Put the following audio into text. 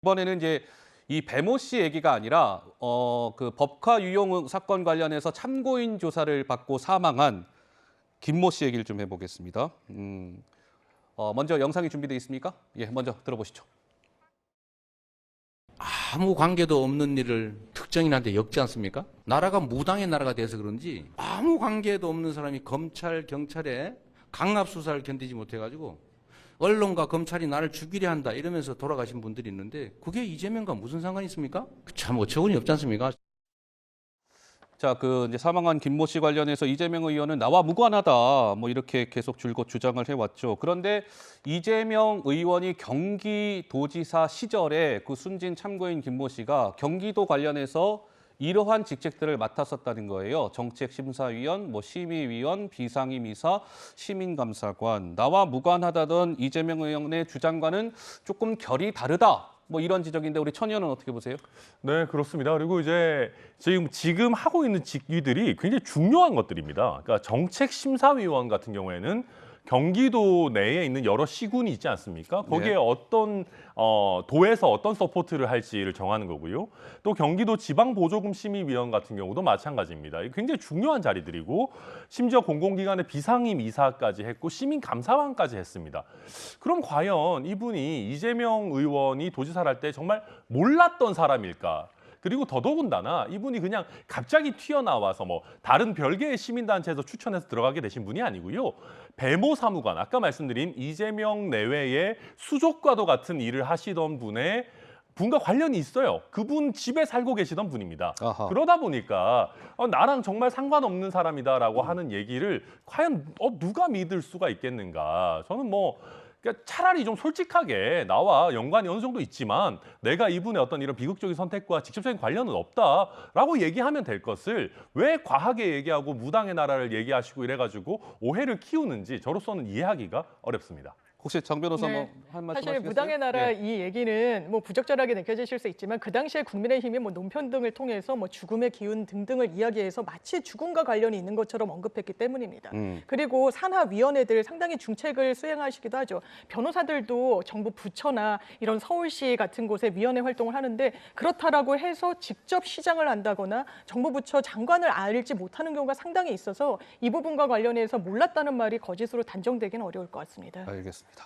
이번에는 이제 이 배모 씨 얘기가 아니라 그 법카 유용 사건 관련해서 참고인 조사를 받고 사망한 김모 씨 얘기를 좀 해보겠습니다. 먼저 영상이 준비되어 있습니까? 예, 먼저 들어보시죠. 아무 관계도 없는 일을 특정인한테 엮지 않습니까? 나라가 무당의 나라가 돼서 그런지 아무 관계도 없는 사람이 검찰, 경찰에 강압 수사를 견디지 못해가지고 언론과 검찰이 나를 죽이려 한다 이러면서 돌아가신 분들이 있는데 그게 이재명과 무슨 상관이 있습니까? 참 어처구니 없지 않습니까? 자, 그 이제 사망한 김모 씨 관련해서 이재명 의원은 나와 무관하다 뭐 이렇게 계속 줄곧 주장을 해왔죠. 그런데 이재명 의원이 경기도지사 시절에 그 순진 참고인 김모 씨가 경기도 관련해서 이러한 직책들을 맡았었다는 거예요. 정책심사위원, 뭐 심의위원, 비상임이사, 시민감사관. 나와 무관하다던 이재명 의원의 주장과는 조금 결이 다르다. 뭐 이런 지적인데 우리 천 의원은 어떻게 보세요? 네, 그렇습니다. 그리고 이제 지금 하고 있는 직위들이 굉장히 중요한 것들입니다. 그러니까 정책심사위원 같은 경우에는 경기도 내에 있는 여러 시군이 있지 않습니까? 거기에 네. 어떤 도에서 어떤 서포트를 할지를 정하는 거고요. 또 경기도 지방보조금 심의위원 같은 경우도 마찬가지입니다. 이게 굉장히 중요한 자리들이고 심지어 공공기관의 비상임 이사까지 했고 시민감사관까지 했습니다. 그럼 과연 이분이 이재명 의원이 도지사를 할 때 정말 몰랐던 사람일까? 그리고 더더군다나 이분이 그냥 갑자기 튀어나와서 뭐 다른 별개의 시민단체에서 추천해서 들어가게 되신 분이 아니고요. 배모 사무관, 아까 말씀드린 이재명 내외의 수족과도 같은 일을 하시던 분과 관련이 있어요. 그분 집에 살고 계시던 분입니다. 아하. 그러다 보니까 나랑 정말 상관없는 사람이다라고 하는 얘기를 과연 누가 믿을 수가 있겠는가. 저는 그러니까 차라리 좀 솔직하게 나와 연관이 어느 정도 있지만 내가 이분의 어떤 이런 비극적인 선택과 직접적인 관련은 없다라고 얘기하면 될 것을 왜 과하게 얘기하고 무당의 나라를 얘기하시고 이래가지고 오해를 키우는지 저로서는 이해하기가 어렵습니다. 혹시 장 변호사 네. 뭐 한 말씀 사실 하시겠어요? 무당의 나라 예. 이 얘기는 뭐 부적절하게 느껴지실 수 있지만 그 당시에 국민의힘이 뭐 논평 등을 통해서 뭐 죽음의 기운 등등을 이야기해서 마치 죽음과 관련이 있는 것처럼 언급했기 때문입니다. 그리고 산하위원회들 상당히 중책을 수행하시기도 하죠. 변호사들도 정부 부처나 이런 서울시 같은 곳에 위원회 활동을 하는데 그렇다라고 해서 직접 시장을 안다거나 정부 부처 장관을 알지 못하는 경우가 상당히 있어서 이 부분과 관련해서 몰랐다는 말이 거짓으로 단정되기는 어려울 것 같습니다. 알겠습니다.